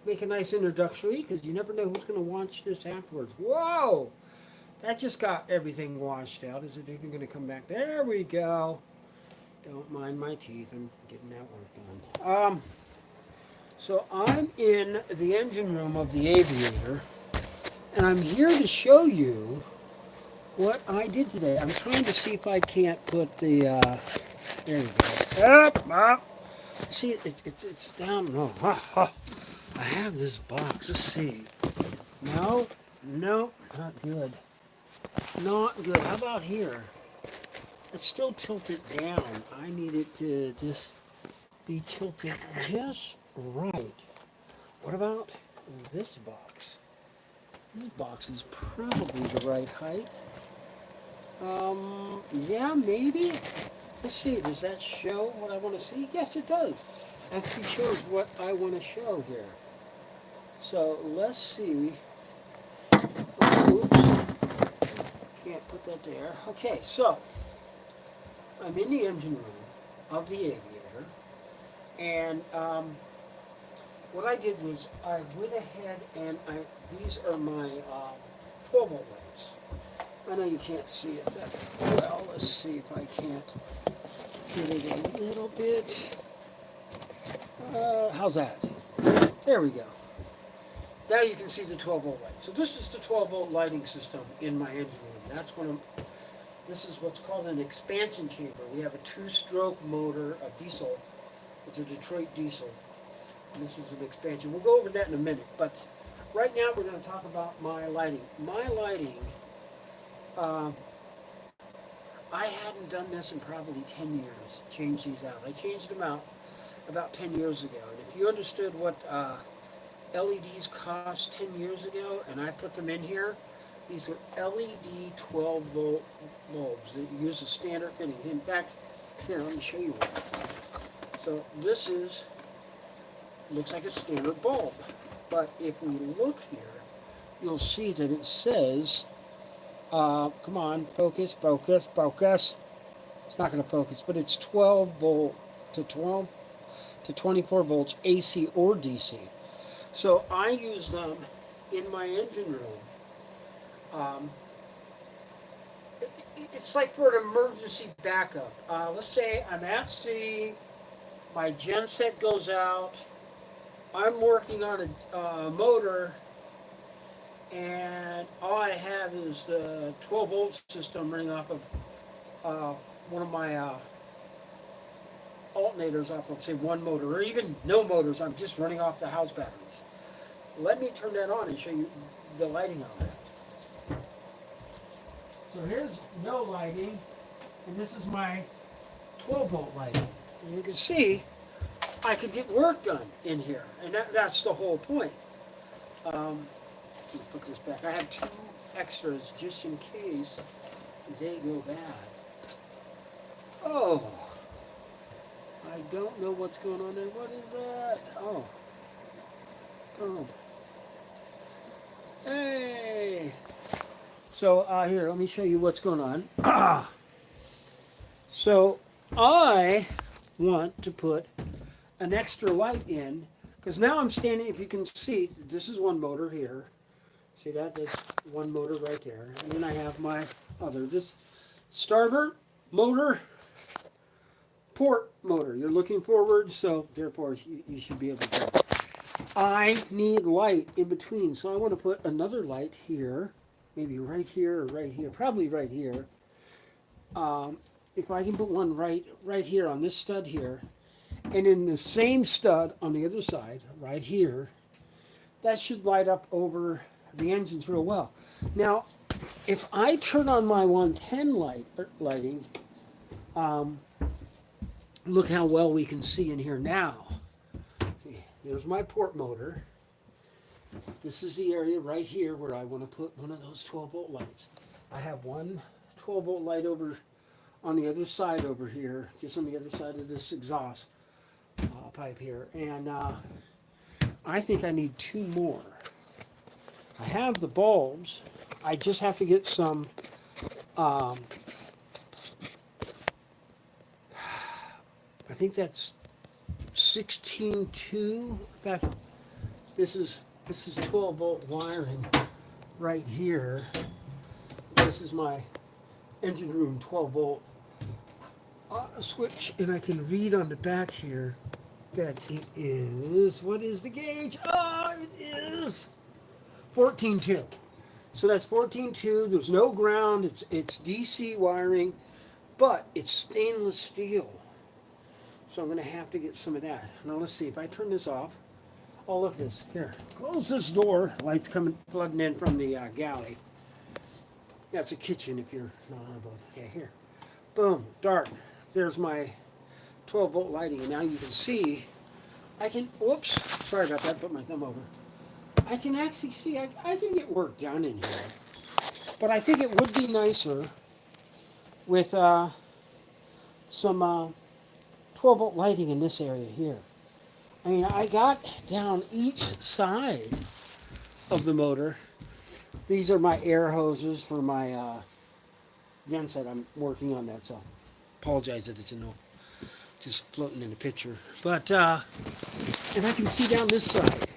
make a nice introductory because you never know who's going to watch this afterwards. Whoa! That just got everything washed out. Is it even going to come back? There we go. Don't mind my teeth. I'm getting that work done. So I'm in the engine room of the Aviator, and I'm here to show you what I did today. I'm trying to see if I can't put the. There we go. Up. See, it's down. No. I have this box. Let's see. No, not good. Not good. How about here? It's still tilted down. I need it to just be tilted just right. What about this box? This box is probably the right height. Yeah, maybe. Let's see, does that show what I want to see? Yes, it does. Actually shows what I want to show here. So let's see. Oops, can't put that there. Okay, so I'm in the engine room of the Aviator, and what I did was I went ahead and these are my 12 volt lights. I know you can't see it that well. Let's see if I can't get it a little bit. How's that? There we go. Now you can see the 12 volt light. So this is the 12 volt lighting system in my engine room. This is what's called an expansion chamber. We have a 2-stroke motor, a diesel. It's a Detroit diesel. And this is an expansion. We'll go over that in a minute. But right now we're going to talk about my lighting. My lighting, I hadn't done this in probably 10 years, changed these out. I changed them out about 10 years ago. And if you understood what LEDs cost 10 years ago, and I put them in here, these were LED 12 volt bulbs that use a standard fitting. In fact, here, let me show you one. So this looks like a standard bulb. But if we look here, you'll see that it says, come on, focus. It's not going to focus, but it's 12 volt to 24 volts AC or DC. So I use them in my engine room. It's like for an emergency backup. Let's say I'm at sea, my genset goes out, I'm working on a motor, and all I have is the 12 volt system running off of one of my alternators off of, say, one motor, or even no motors. I'm just running off the house batteries. Let me turn that on and show you the lighting on that. So here's no lighting, and this is my 12 volt lighting. And you can see I could get work done in here, and that's the whole point. Let me put this back. I have 2 extras just in case they go bad. Oh, I don't know what's going on there. What is that? Oh. Boom. Hey. So here, let me show you what's going on. So I want to put an extra light in, because now I'm standing, if you can see, this is one motor here. See that? That's one motor right there. And then I have my other, this starboard motor, port motor. You're looking forward, so therefore you should be able to. I need light in between, so I want to put another light here, maybe right here or right here, probably right here. If I can put one right here on this stud here, and in the same stud on the other side, right here, that should light up over the engines real well. Now, if I turn on my 110 lighting, look how well we can see in here now. See, there's my port motor. This is the area right here where I want to put one of those 12 volt lights. I have one 12 volt light over on the other side over here, just on the other side of this exhaust pipe here. And I think I need 2 more. I have the bulbs. I just have to get some I think that's 16.2. In fact, This is 12 volt wiring right here. This is my engine room 12 volt switch, and I can read on the back here that it is, what is the gauge? It is 14.2. So that's 14.2. There's no ground. It's DC wiring, but it's stainless steel. So I'm going to have to get some of that. Now let's see if I turn this off. Oh, look at this. Here, close this door. Lights coming, flooding in from the galley. That's a kitchen if you're not on a boat. Okay, here. Boom, dark. There's my 12 volt lighting. And now you can see, I can, whoops, sorry about that, put my thumb over. I can actually see, I can get work done in here. But I think it would be nicer with some 12 volt lighting in this area here. I mean, I got down each side of the motor. These are my air hoses for my genset. I'm working on that, so apologize that it's just floating in the picture. But, and I can see down this side.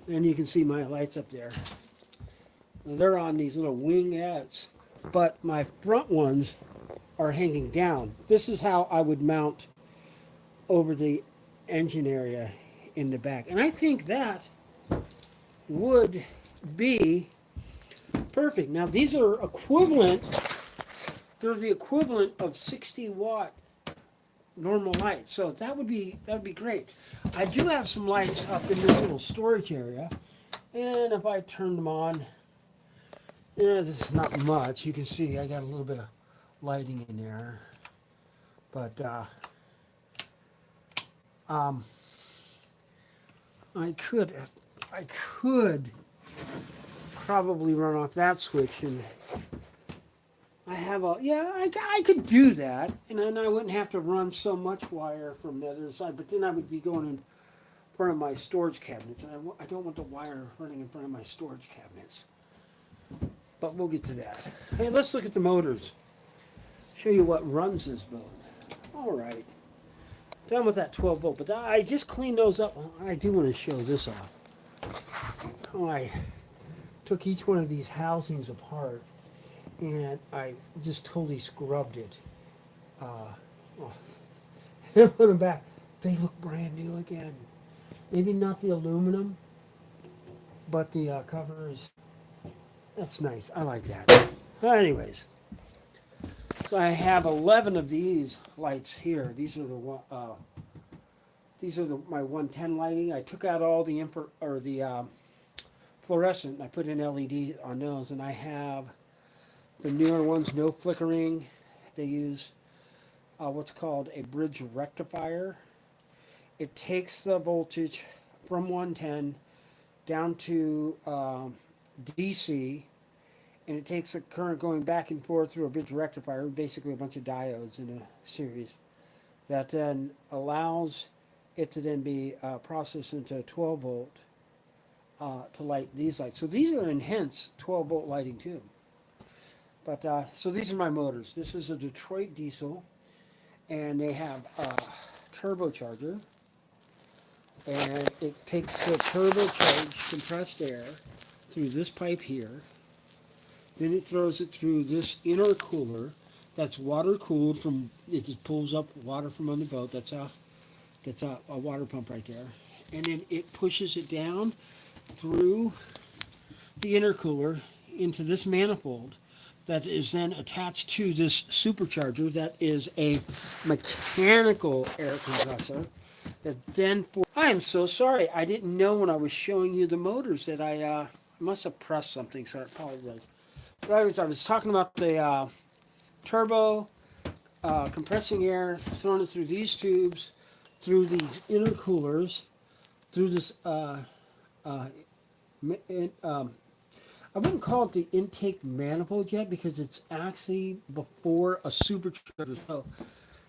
And you can see my lights up there. They're on these little wingettes, but my front ones are hanging down. This is how I would mount over the engine area in the back. And I think that would be perfect. Now these are equivalent, they're the equivalent of 60 watt normal lights. So that would be great. I do have some lights up in this little storage area. And if I turn them on, this is not much. You can see I got a little bit of lighting in there. But I could probably run off that switch, and I have I could do that, and then I wouldn't have to run so much wire from the other side, but then I would be going in front of my storage cabinets, and I don't want the wire running in front of my storage cabinets. But we'll get to that. Hey, let's look at the motors. Show you what runs this boat. All right. Done with that 12 volt, but I just cleaned those up. I do want to show this off. Oh, I took each one of these housings apart, and I just totally scrubbed it. Put them back. They look brand new again. Maybe not the aluminum, but the cover is, that's nice. I like that. Anyways, so I have 11 of these lights here. These are my 110 lighting. I took out all the fluorescent. And I put in LED on those, and I have the newer ones, no flickering. They use what's called a bridge rectifier. It takes the voltage from 110 down to DC, and it takes the current going back and forth through a bridge rectifier, basically a bunch of diodes in a series, that then allows it to then be processed into 12 volt to light these lights. So these are enhanced 12 volt lighting too. But so these are my motors. This is a Detroit diesel, and they have a turbocharger, and it takes the turbocharged compressed air through this pipe here. Then it throws it through this intercooler that's water cooled from, it just pulls up water from on the boat. That's a water pump right there. And then it pushes it down through the intercooler into this manifold that is then attached to this supercharger that is a mechanical air compressor that then I am so sorry. I didn't know when I was showing you the motors that I must have pressed something, so I apologize. But I was talking about the turbo compressing air, throwing it through these tubes, through these intercoolers, through this I wouldn't call it the intake manifold yet, because it's actually before a supercharger. So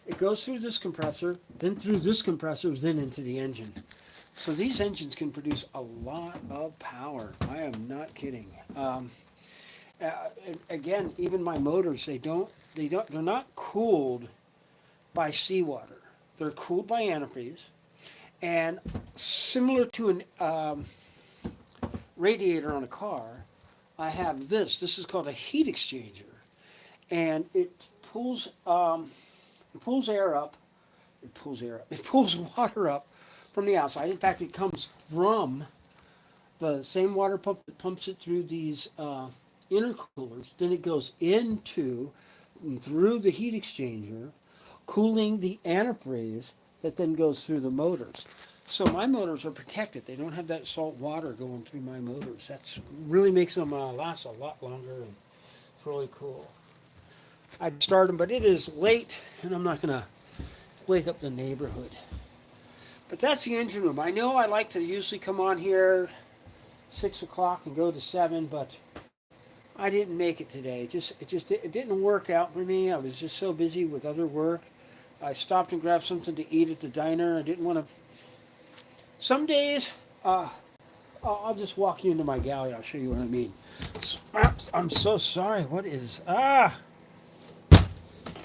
it goes through this compressor, then through this compressor, then into the engine. So these engines can produce a lot of power. I am not kidding. Again, even my motors, they're not cooled by seawater. They're cooled by antifreeze, And similar to an radiator on a car, I have this. This is called a heat exchanger, and it pulls air up. It pulls air up. It pulls water up from the outside. In fact, it comes from the same water pump that pumps it through these intercoolers. Then it goes into and through the heat exchanger, cooling the antifreeze that then goes through the motors. So my motors are protected. They don't have that salt water going through my motors. That's really makes them last a lot longer, and it's really cool. I'd start them, but it is late, and I'm not going to wake up the neighborhood. But that's the engine room. I know I like to usually come on here 6 o'clock and go to 7, but I didn't make it today. It didn't work out for me. I was just so busy with other work. I stopped and grabbed something to eat at the diner. I didn't want to. Some days, I'll just walk you into my galley. I'll show you what I mean. I'm so sorry. What is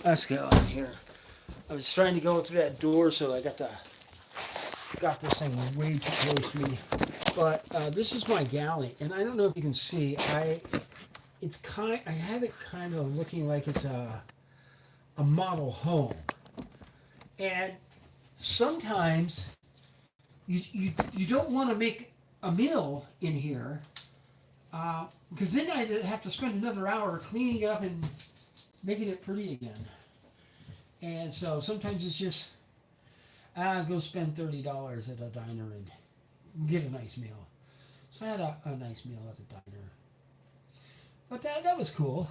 Let's go in here. I was trying to go through that door, so I got this thing way too close to me. But this is my galley, and I don't know if you can see. I have it kind of looking like it's a model home, and sometimes you don't want to make a meal in here, because then I'd have to spend another hour cleaning it up and making it pretty again. And so sometimes it's just go spend $30 at a diner and get a nice meal. So I had a nice meal at a diner. But that was cool.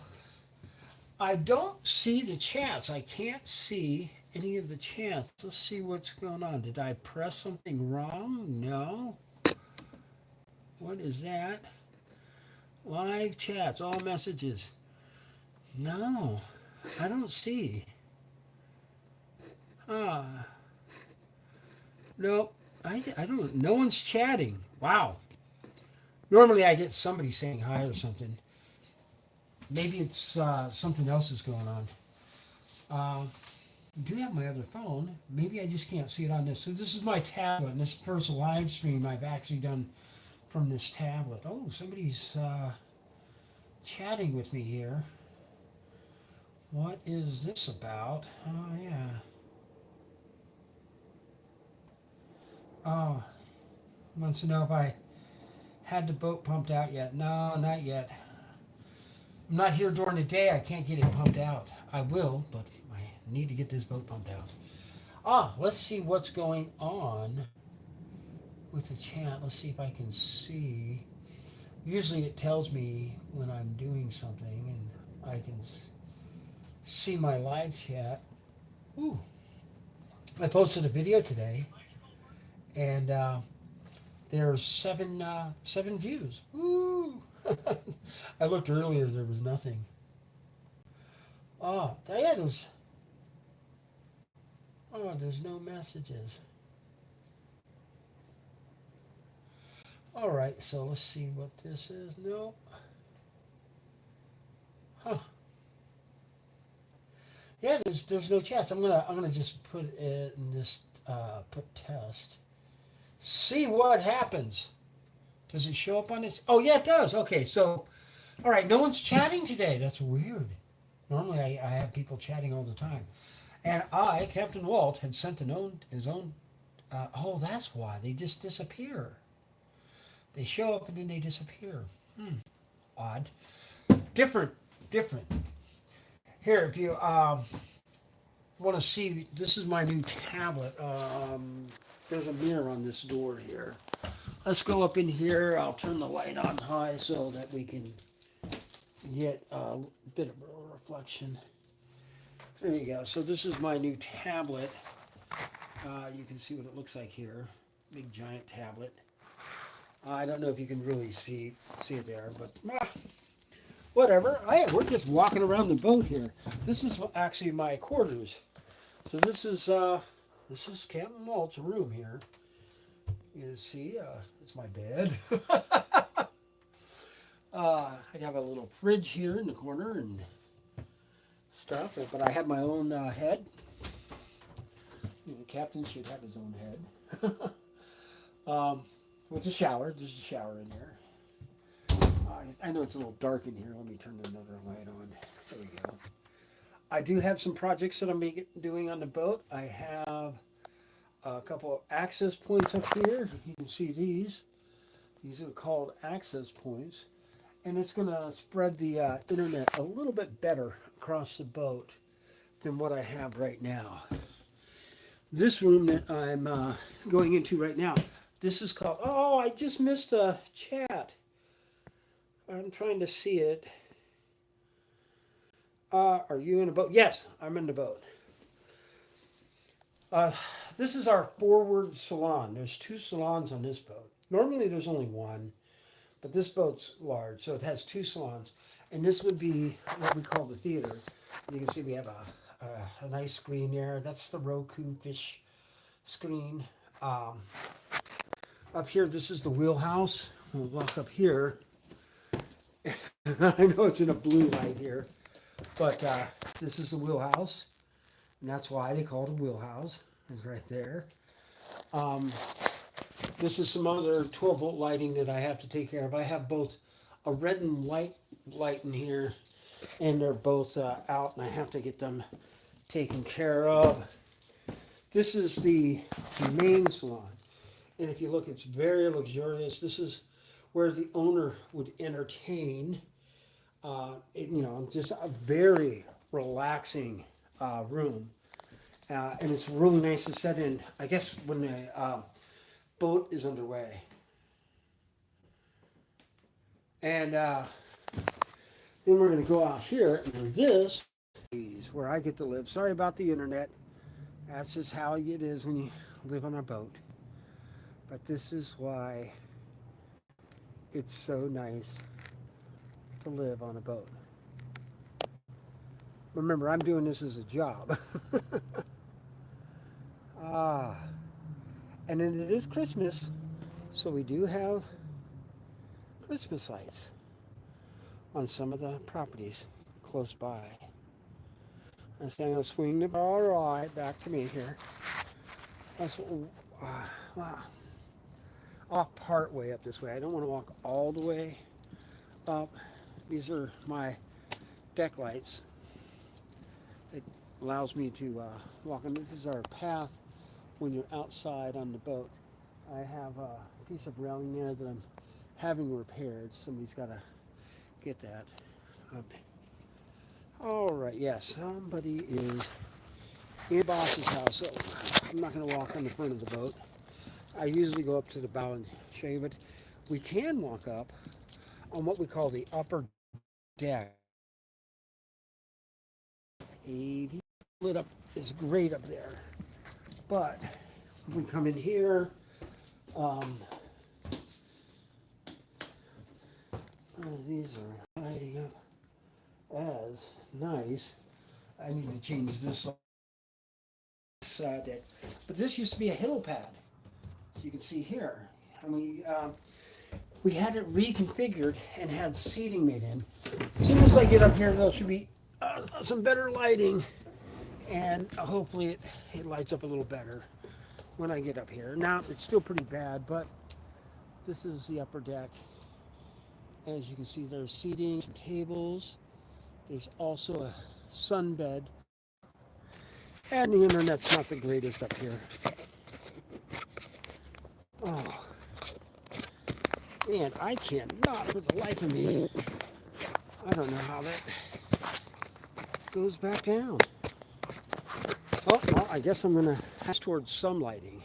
I don't see the chats. I can't see any of the chats. Let's see what's going on. Did I press something wrong? No. What is that? Live chats, all messages. No, I don't see. Nope. I don't. No one's chatting. Wow. Normally I get somebody saying hi or something. Maybe it's something else is going on. I do have my other phone. Maybe I just can't see it on this. So this is my tablet. And this first live stream I've actually done from this tablet. Oh, somebody's chatting with me here. What is this about? Oh, yeah. Oh, wants to know if I had the boat pumped out yet. No, not yet. I'm not here during the day. I can't get it pumped out. I will, but I need to get this boat pumped out. Let's see what's going on with the chat. Let's see if I can see. Usually it tells me when I'm doing something, and I can see my live chat. Ooh. I posted a video today, and there's seven views. Woo! I looked earlier, there was nothing. Yeah, there's no messages. All right, so let's see what this is. Nope. Huh. Yeah, there's no chats. I'm gonna just put it in this put test. See what happens. Does it show up on this? Oh yeah, it does. Okay, so all right, no one's chatting today. That's weird. Normally I have people chatting all the time. And Captain Walt, had sent his own. That's why they just disappear. They show up and then they disappear. Odd. Different. Here, if you want to see, this is my new tablet. There's a mirror on this door here. Let's go up in here. I'll turn the light on high so that we can get a bit of a reflection. There you go. So this is my new tablet. You can see what it looks like here. Big giant tablet. I don't know if you can really see it there, but whatever. We're just walking around the boat here. This is actually my quarters. So this is Captain Walt's room here. You can see it's my bed. I have a little fridge here in the corner and stuff, but I have my own head. The captain should have his own head. Um, with a shower. There's a shower in there. I know it's a little dark in here. Let me turn another light on. There we go. I do have some projects that I'm doing on the boat. I have a couple of access points up here. You can see these. These are called access points. And it's going to spread the internet a little bit better across the boat than what I have right now. This room that I'm going into right now, this is called, oh, I just missed a chat. I'm trying to see it. Are you in a boat? Yes, I'm in the boat. Uh, this is our forward salon. There's two salons on this boat. Normally there's only one, but this boat's large, so it has two salons. And this would be what we call the theater. You can see we have a nice screen there. That's the Roku fish screen. Up here, this is the wheelhouse. We'll walk up here. I know it's in a blue light here, but this is the wheelhouse, and that's why they call it a wheelhouse. It's right there. Um, this is some other 12-volt lighting that I have to take care of. I have both a red and white light in here, and they're both out, and I have to get them taken care of. This is the main salon, and if you look, it's very luxurious. This is where the owner would entertain. Just a very relaxing room. And it's really nice to set in, I guess, when the boat is underway. And then we're going to go out here, and this is where I get to live. Sorry about the internet. That's just how it is when you live on a boat. But this is why it's so nice to live on a boat. Remember, I'm doing this as a job. And then it is Christmas, so we do have Christmas lights on some of the properties close by. And so I'm going to swing the ball right back to me here. That's wow. I'll part way up this way. I don't want to walk all the way up. These are my deck lights. It allows me to walk, and this is our path when you're outside on the boat. I have a piece of railing there that I'm having repaired. Somebody's got to get that. All right, yes, somebody is in the boss's house. So I'm not going to walk on the front of the boat. I usually go up to the bow and show you, but we can walk up on what we call the upper deck. AV lit up is great up there, but we come in here. These are lighting up as nice. I need to change this deck, but this used to be a hill pad. So you can see here, and we had it reconfigured and had seating made in. As soon as I get up here, there should be some better lighting, and hopefully it lights up a little better when I get up here. Now, it's still pretty bad, but this is the upper deck. As you can see, there's seating, some tables. There's also a sunbed. And the internet's not the greatest up here. Oh. And I cannot, for the life of me, I don't know how that goes back down. Oh, well, I guess I'm going to pass towards some lighting.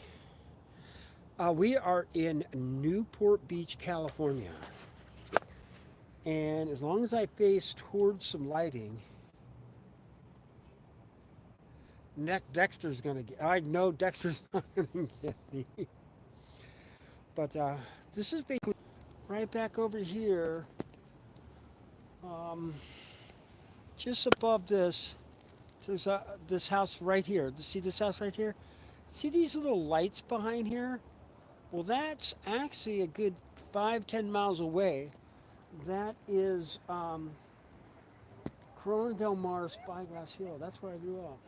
We are in Newport Beach, California. And as long as I face towards some lighting, Dexter's going to get, I know Dexter's not going to get me. But this is basically right back over here, just above this. There's this house right here. See this house right here? See these little lights behind here? Well, that's actually a good 5-10 miles away. That is Corona Del Mar, Spyglass Hill. That's where I grew up,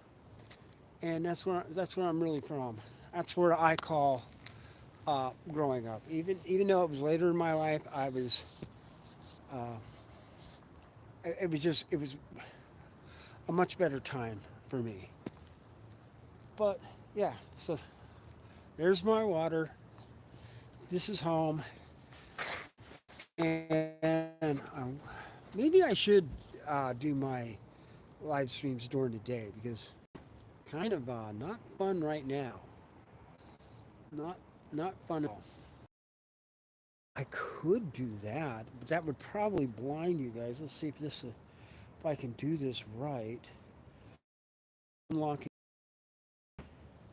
and that's where I'm really from. That's where I call growing up. Even though it was later in my life, I was. Uh, it was a much better time for me. But yeah, so there's my water. This is home, and maybe I should do my live streams during the day because kind of not fun right now. Not not fun at all. I could do that, but that would probably blind you guys. Let's see if I can do this right. Unlocking,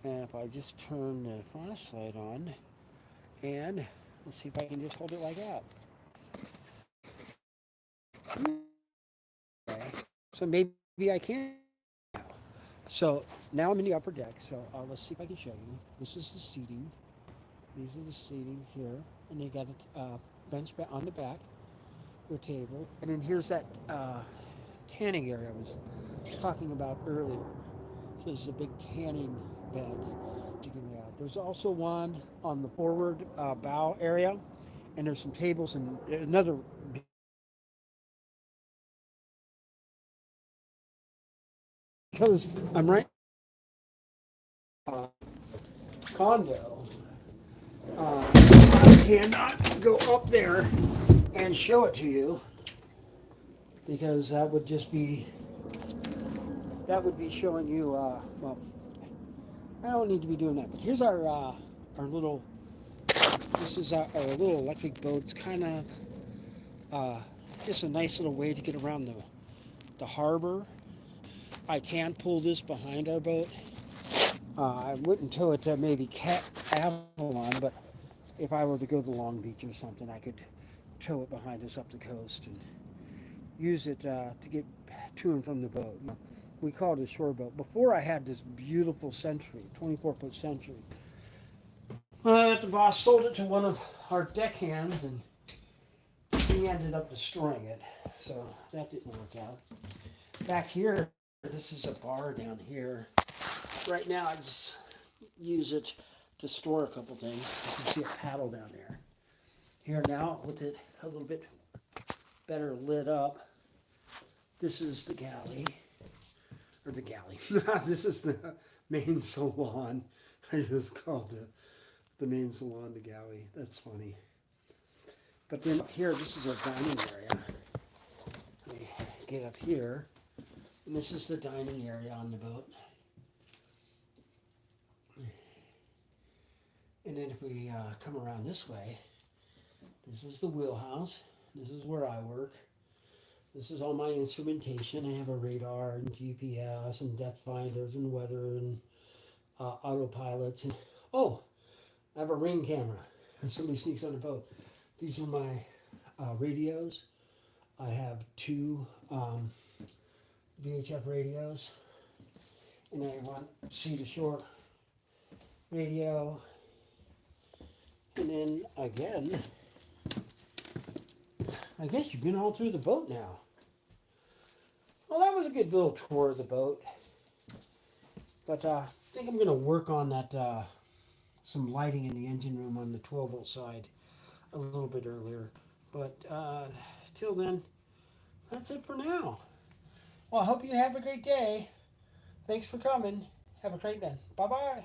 and if I just turn the flashlight on, and let's see if I can just hold it like that. Okay. So maybe I can. So now I'm in the upper deck. So let's see if I can show you. This is the seating. These are the seating here, and they got a bench on the back with a table, and then here's that tanning area I was talking about earlier. So this is a big tanning bed. There's also one on the forward bow area, and there's some tables and another because I'm right condo. I cannot go up there and show it to you because that would be showing you. Well, I don't need to be doing that. But here's our little. This is our little electric boat. It's kind of just a nice little way to get around the harbor. I can pull this behind our boat. I wouldn't tow it to maybe Avalon, but if I were to go to Long Beach or something, I could tow it behind us up the coast and use it to get to and from the boat. We called it a shore boat. Before I had this beautiful Century, 24-foot Century. The boss sold it to one of our deckhands, and he ended up destroying it. So that didn't work out. Back here, this is a bar down here. Right now, I just use it to store a couple things. You can see a paddle down there. Here now, with it a little bit better lit up, this is the galley, or the galley. This is the main salon. I just called the main salon the galley. That's funny. But then up here, this is our dining area. Let me get up here, and this is the dining area on the boat. And then if we come around this way, this is the wheelhouse. This is where I work. This is all my instrumentation. I have a radar and GPS and depth finders and weather and autopilots. And oh, I have a ring camera. If somebody sneaks on the boat. These are my radios. I have two VHF radios. And I want sea to shore radio. And then again, I guess you've been all through the boat now. Well, that was a good little tour of the boat. But I think I'm going to work on that, some lighting in the engine room on the 12-volt side a little bit earlier. But till then, that's it for now. Well, I hope you have a great day. Thanks for coming. Have a great day. Bye-bye.